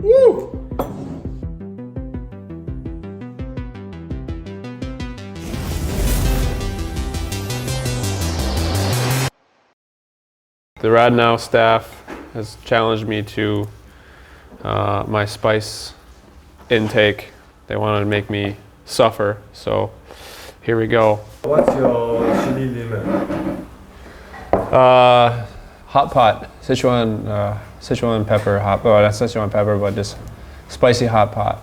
Woo! The Radnow staff has challenged me to my spice intake. They wanted to make me suffer, so here we go. What's your chili limit? Hot pot, Sichuan pepper, not Sichuan pepper, but just spicy hot pot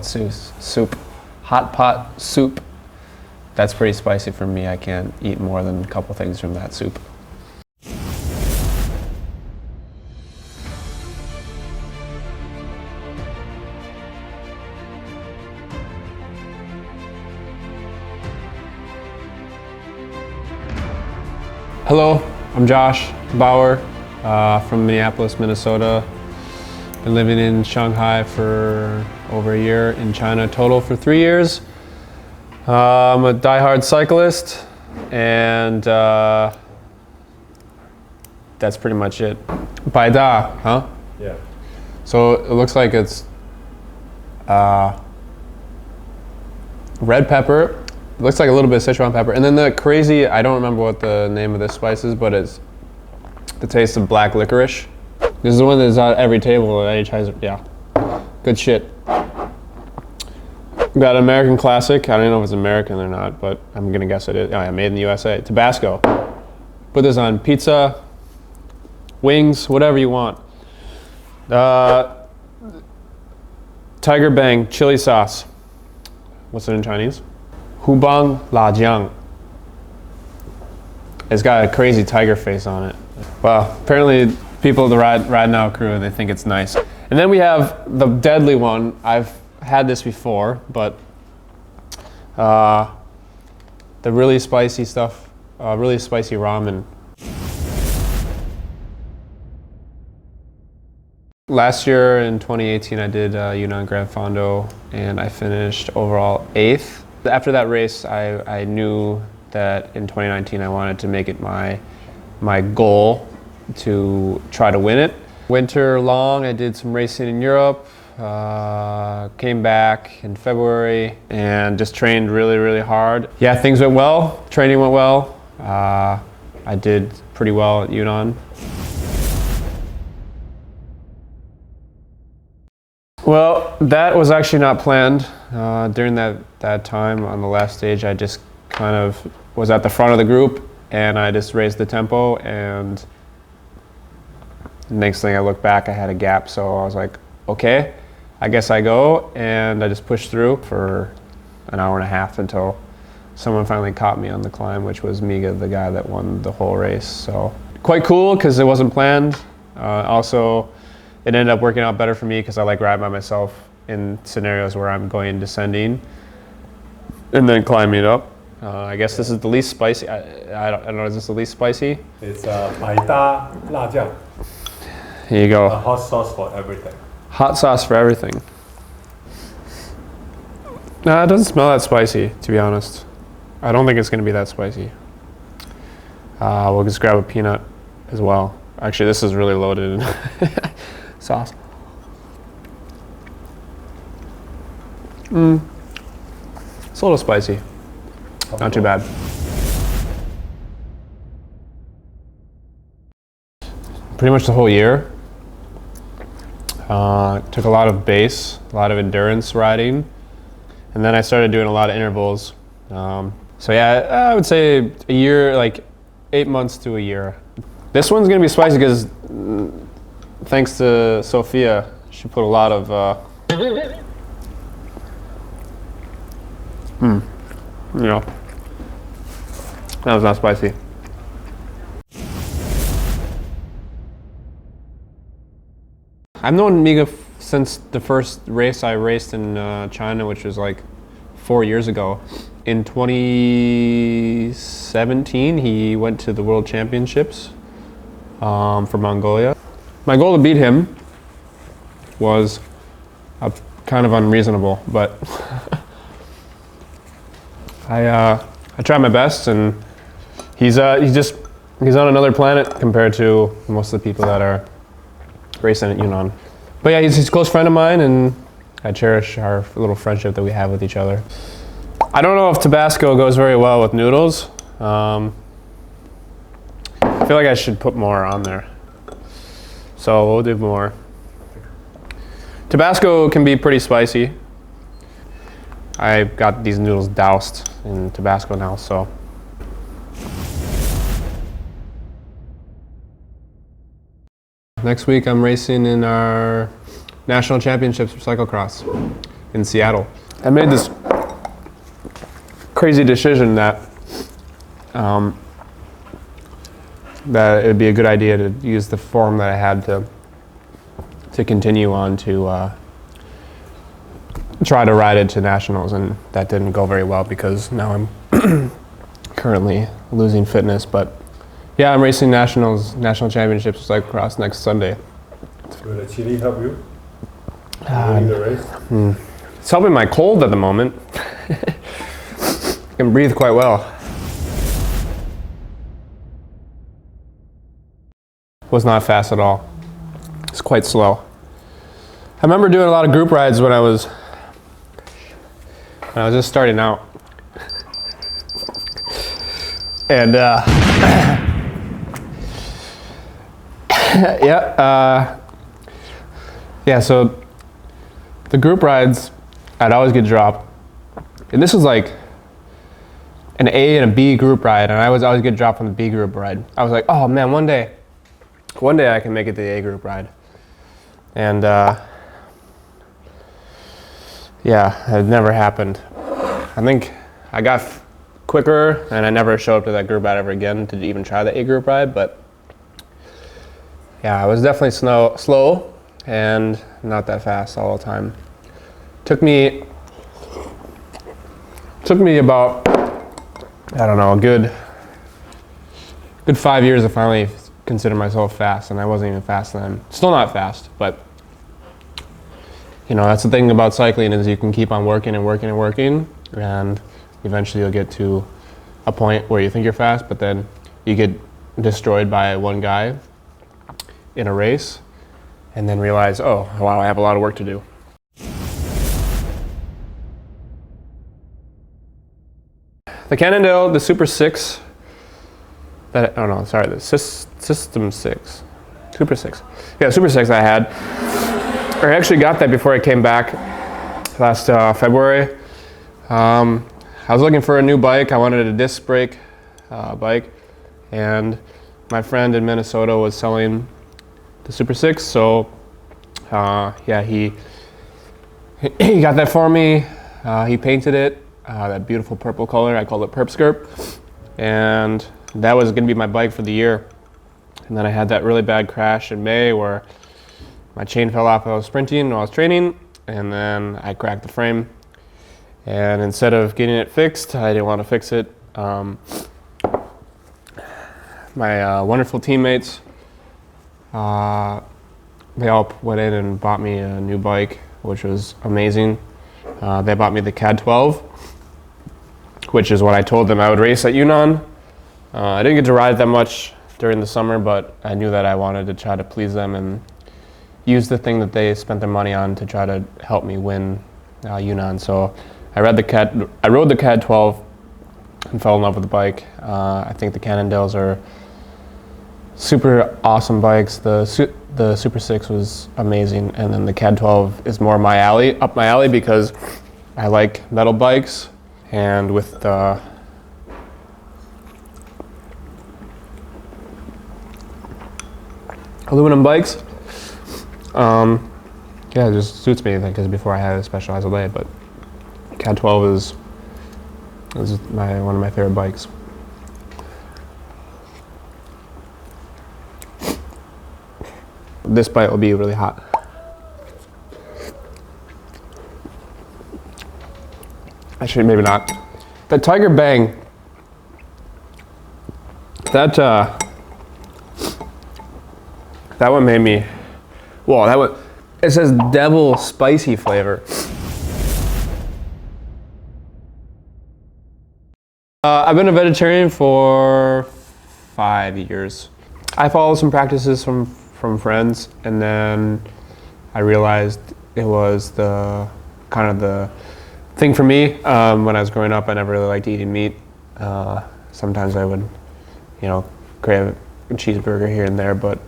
soup. Hot pot soup. That's pretty spicy for me. I can't eat more than a couple things from that soup. Hello, I'm Josh Bauer from Minneapolis, Minnesota. Been living in Shanghai for over a year, in China total for 3 years. I'm a diehard cyclist, and that's pretty much it. Baida, huh? Yeah. So it looks like it's red pepper. It looks like a little bit of Sichuan pepper. And then the crazy, I don't remember what the name of this spice is, but it's the taste of black licorice. This is the one that's on every table at any Chinese, yeah. Good shit. Got an American classic. I don't know if it's American or not, but I'm gonna guess it is. Oh yeah, made in the USA. Tabasco. Put this on pizza, wings, whatever you want. Tiger Bang chili sauce. What's it in Chinese? Hubang Lajiang. It's got a crazy tiger face on it. Well, apparently people of the Radnow crew, they think it's nice. And then we have the deadly one. I've had this before, but the really spicy stuff, really spicy ramen. Last year in 2018, I did Yunnan Grand Fondo, and I finished overall 8th. After that race, I knew that in 2019 I wanted to make it my goal to try to win it. Winter long, I did some racing in Europe, came back in February and just trained really, really hard. Yeah, things went well, training went well. I did pretty well at Yunnan. Well, that was actually not planned. During that time on the last stage, I just kind of was at the front of the group and I just raised the tempo, and next thing I looked back, I had a gap, so I was like, okay, I guess I go, and I just pushed through for an hour and a half until someone finally caught me on the climb, which was Miga, the guy that won the whole race. So quite cool because it wasn't planned. Also, it ended up working out better for me because I like riding by myself in scenarios where I'm going descending and then climbing up. I guess this is the least spicy. I don't know, is this the least spicy? It's Baida Lajiang. Here you go. A hot sauce for everything. Hot sauce for everything. Nah, it doesn't smell that spicy, to be honest. I don't think it's going to be that spicy. We'll just grab a peanut as well. Actually, this is really loaded in sauce. It's a little spicy. Not too bad. Pretty much the whole year. Took a lot of base, a lot of endurance riding, and then I started doing a lot of intervals. So yeah, I would say a year, like 8 months to a year. This one's gonna be spicy because thanks to Sophia, she put a lot of you know, that was not spicy. I've known Miga since the first race I raced in China, which was like 4 years ago. In 2017, he went to the World Championships for Mongolia. My goal to beat him was kind of unreasonable, but I tried my best, and he's on another planet compared to most of the people that are racing at Yunnan. But yeah, he's a close friend of mine, and I cherish our little friendship that we have with each other. I don't know if Tabasco goes very well with noodles. I feel like I should put more on there. So we'll do more. Tabasco can be pretty spicy. I got these noodles doused in Tabasco now, so. Next week I'm racing in our national championships for cyclocross in Seattle. I made this crazy decision that that it would be a good idea to use the form that I had to continue on to try to ride it to nationals, and that didn't go very well because now I'm currently losing fitness. But yeah, I'm racing national championships cyclocross next Sunday. Will the chili help you during the race? It's helping my cold at the moment. I can breathe quite well. Was not fast at all. It's quite slow. I remember doing a lot of group rides when I was just starting out. And yeah, so the group rides, I'd always get dropped. And this was like an A and a B group ride, and I was always get dropped on the B group ride. I was like, oh man, one day I can make it to the A group ride. And yeah, it never happened. I think I got quicker, and I never showed up to that group ride ever again to even try the A group ride. But yeah, I was definitely slow and not that fast all the time. Took me about, I don't know, a good 5 years to finally consider myself fast, and I wasn't even fast then. Still not fast, but you know, that's the thing about cycling, is you can keep on working and working and working, and eventually you'll get to a point where you think you're fast, but then you get destroyed by one guy in a race, and then realize, oh wow, I have a lot of work to do. The Cannondale, the Super 6, the System 6. Super 6. Yeah, Super 6 I had. I actually got that before I came back last February. I was looking for a new bike. I wanted a disc brake bike, and my friend in Minnesota was selling the Super 6, so yeah, he got that for me. He painted it that beautiful purple color. I called it Perp Skirp, and that was going to be my bike for the year. And then I had that really bad crash in May where my chain fell off while I was sprinting, while I was training, and then I cracked the frame. And instead of getting it fixed, I didn't want to fix it. My wonderful teammates, they all went in and bought me a new bike, which was amazing. They bought me the CAD 12, which is what I told them I would race at Yunnan. I didn't get to ride that much during the summer, but I knew that I wanted to try to please them and use the thing that they spent their money on to try to help me win Yunnan. So I rode the CAD 12 and fell in love with the bike. I think the Cannondales are super awesome bikes. The Super 6 was amazing, and then the CAD 12 is more up my alley because I like metal bikes, and with the aluminum bikes, yeah, it just suits me because before I had a Specialized LA, but CAD 12 is one of my favorite bikes. This bite will be really hot. Actually, maybe not. The Tiger Bang, that one made me, well, it says devil spicy flavor. I've been a vegetarian for 5 years. I follow some practices from friends, and then I realized it was the kind of the thing for me. When I was growing up, I never really liked eating meat. Sometimes I would, crave a cheeseburger here and there, but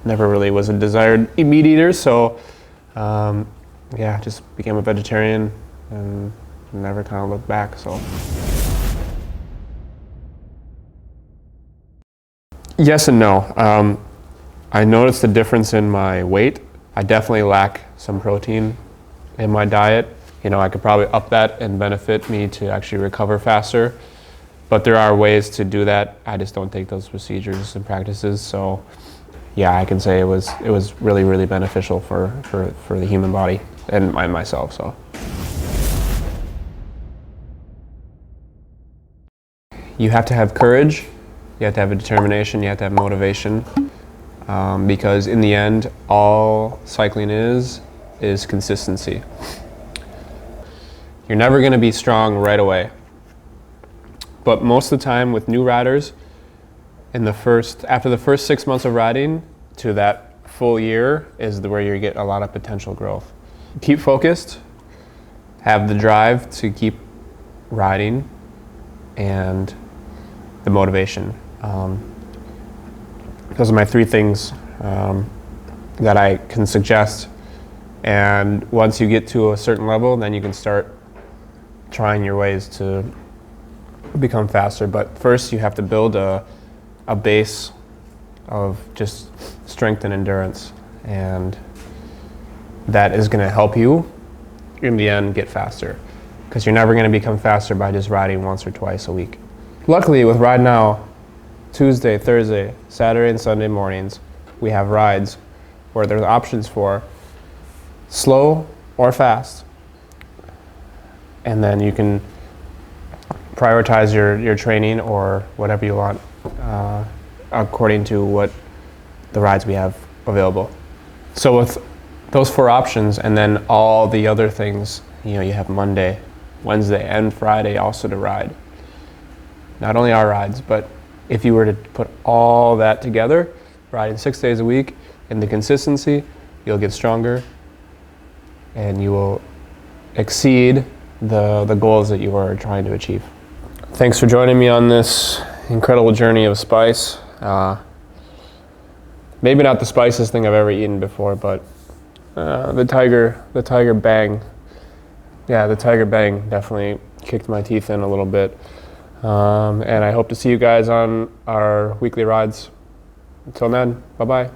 never really was a desired meat eater. So, just became a vegetarian and never kind of looked back. So, yes and no. I noticed the difference in my weight. I definitely lack some protein in my diet. I could probably up that and benefit me to actually recover faster. But there are ways to do that. I just don't take those procedures and practices. So, yeah, I can say it was really, really beneficial for the human body and myself. So, you have to have courage. You have to have a determination. You have to have motivation. Because in the end, all cycling is consistency. You're never going to be strong right away. But most of the time with new riders, after the first 6 months of riding to that full year is where you get a lot of potential growth. Keep focused, have the drive to keep riding, and the motivation. Those are my 3 things that I can suggest. And once you get to a certain level, then you can start trying your ways to become faster. But first you have to build a base of just strength and endurance. And that is going to help you in the end get faster. Because you're never going to become faster by just riding once or twice a week. Luckily with Ride Now, Tuesday, Thursday, Saturday, and Sunday mornings, we have rides where there's options for slow or fast. And then you can prioritize your training or whatever you want according to what the rides we have available. So with those 4 options and then all the other things, you have Monday, Wednesday, and Friday also to ride. Not only our rides, but if you were to put all that together, riding 6 days a week, and the consistency, you'll get stronger and you will exceed the goals that you are trying to achieve. Thanks for joining me on this incredible journey of spice. Maybe not the spiciest thing I've ever eaten before, but the tiger bang. Yeah, the tiger bang definitely kicked my teeth in a little bit. And I hope to see you guys on our weekly rides. Until then, bye-bye.